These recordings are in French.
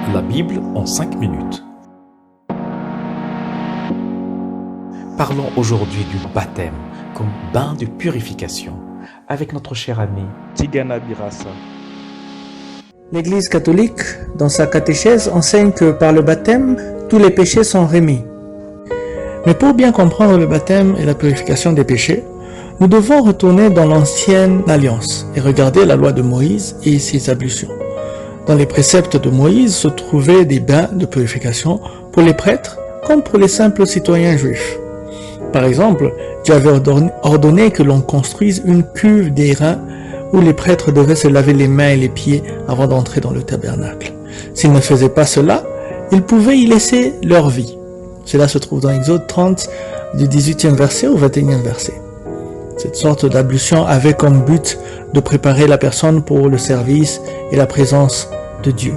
La Bible en 5 minutes. Parlons aujourd'hui du baptême comme bain de purification avec notre cher ami Tigana Birassa. L'Église catholique, dans sa catéchèse, enseigne que par le baptême, tous les péchés sont remis. Mais pour bien comprendre le baptême et la purification des péchés, nous devons retourner dans l'ancienne alliance et regarder la loi de Moïse et ses ablutions. Dans les préceptes de Moïse se trouvaient des bains de purification pour les prêtres comme pour les simples citoyens juifs. Par exemple, Dieu avait ordonné que l'on construise une cuve d'airain où les prêtres devaient se laver les mains et les pieds avant d'entrer dans le tabernacle. S'ils ne faisaient pas cela, ils pouvaient y laisser leur vie. Cela se trouve dans Exode 30, du 18e verset au 21e verset. Cette sorte d'ablution avait comme but de préparer la personne pour le service et la présence de Dieu.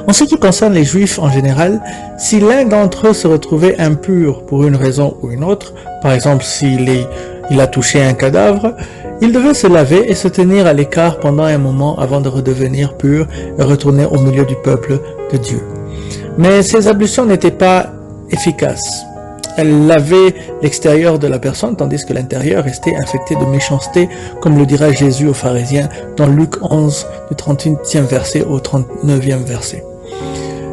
En ce qui concerne les Juifs en général, si l'un d'entre eux se retrouvait impur pour une raison ou une autre, par exemple s'il a touché un cadavre, il devait se laver et se tenir à l'écart pendant un moment avant de redevenir pur et retourner au milieu du peuple de Dieu. Mais ces ablutions n'étaient pas efficaces. Elles lavaient l'extérieur de la personne, tandis que l'intérieur restait infecté de méchanceté, comme le dira Jésus aux pharisiens dans Luc 11, du 38e verset au 39e verset.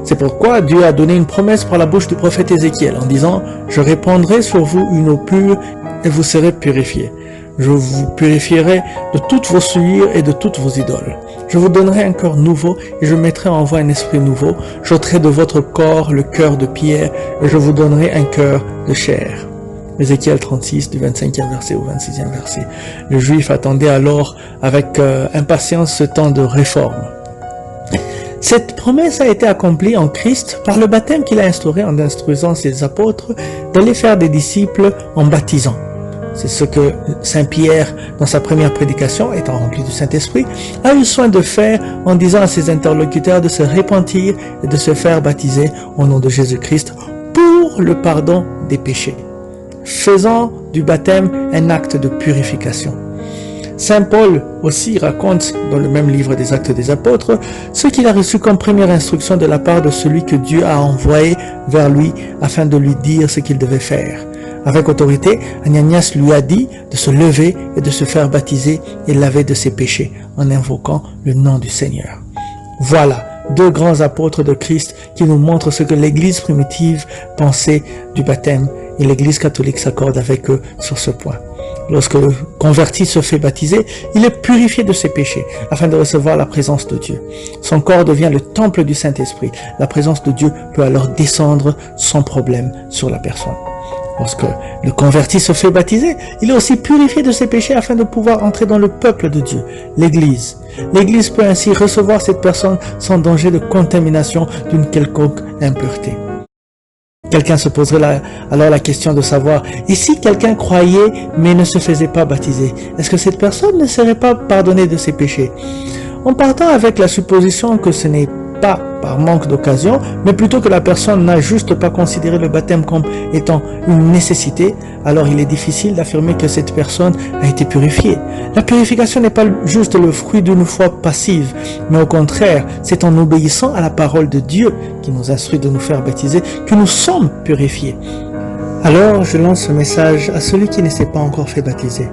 C'est pourquoi Dieu a donné une promesse par la bouche du prophète Ézéchiel en disant « Je répandrai sur vous une eau pure et vous serez purifiés. Je vous purifierai de toutes vos souillures et de toutes vos idoles. Je vous donnerai un cœur nouveau et je mettrai en vous un esprit nouveau. J'ôterai de votre corps le cœur de pierre et je vous donnerai un cœur de chair. » Ézéchiel 36, du 25e verset au 26e verset. Le Juif attendait alors avec impatience ce temps de réforme. Cette promesse a été accomplie en Christ par le baptême qu'il a instauré en instruisant ses apôtres d'aller faire des disciples en baptisant. C'est ce que Saint Pierre, dans sa première prédication, étant rempli du Saint-Esprit, a eu soin de faire en disant à ses interlocuteurs de se repentir et de se faire baptiser au nom de Jésus-Christ pour le pardon des péchés, faisant du baptême un acte de purification. Saint Paul aussi raconte dans le même livre des Actes des Apôtres ce qu'il a reçu comme première instruction de la part de celui que Dieu a envoyé vers lui afin de lui dire ce qu'il devait faire. Avec autorité, Ananias lui a dit de se lever et de se faire baptiser et laver de ses péchés en invoquant le nom du Seigneur. Voilà deux grands apôtres de Christ qui nous montrent ce que l'Église primitive pensait du baptême et l'Église catholique s'accorde avec eux sur ce point. Lorsque le converti se fait baptiser, il est purifié de ses péchés afin de recevoir la présence de Dieu. Son corps devient le temple du Saint-Esprit. La présence de Dieu peut alors descendre sans problème sur la personne. Lorsque le converti se fait baptiser, il est aussi purifié de ses péchés afin de pouvoir entrer dans le peuple de Dieu, l'Église. L'Église peut ainsi recevoir cette personne sans danger de contamination d'une quelconque impureté. Quelqu'un se poserait alors la question de savoir, et si quelqu'un croyait mais ne se faisait pas baptiser, est-ce que cette personne ne serait pas pardonnée de ses péchés? En partant avec la supposition que ce n'est pas par manque d'occasion, mais plutôt que la personne n'a juste pas considéré le baptême comme étant une nécessité, alors il est difficile d'affirmer que cette personne a été purifiée. La purification n'est pas juste le fruit d'une foi passive, mais au contraire, c'est en obéissant à la parole de Dieu qui nous instruit de nous faire baptiser que nous sommes purifiés. Alors je lance ce message à celui qui ne s'est pas encore fait baptiser.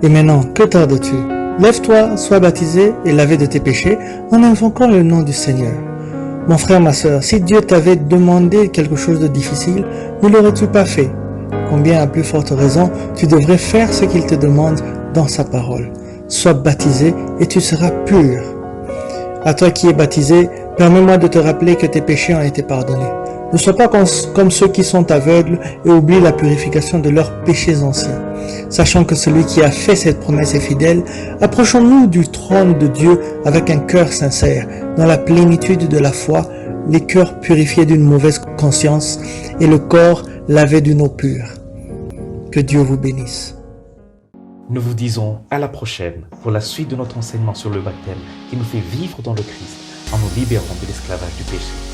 Et maintenant, que tardes-tu? Lève-toi, sois baptisé et lavé de tes péchés en invoquant le nom du Seigneur. Mon frère, ma sœur, si Dieu t'avait demandé quelque chose de difficile, ne l'aurais-tu pas fait? Combien à plus forte raison, tu devrais faire ce qu'il te demande dans sa parole. Sois baptisé et tu seras pur. À toi qui es baptisé, permets-moi de te rappeler que tes péchés ont été pardonnés. Ne sois pas comme ceux qui sont aveugles et oublient la purification de leurs péchés anciens. Sachant que celui qui a fait cette promesse est fidèle, approchons-nous du trône de Dieu avec un cœur sincère, dans la plénitude de la foi, les cœurs purifiés d'une mauvaise conscience et le corps lavé d'une eau pure. Que Dieu vous bénisse. Nous vous disons à la prochaine pour la suite de notre enseignement sur le baptême qui nous fait vivre dans le Christ en nous libérant de l'esclavage du péché.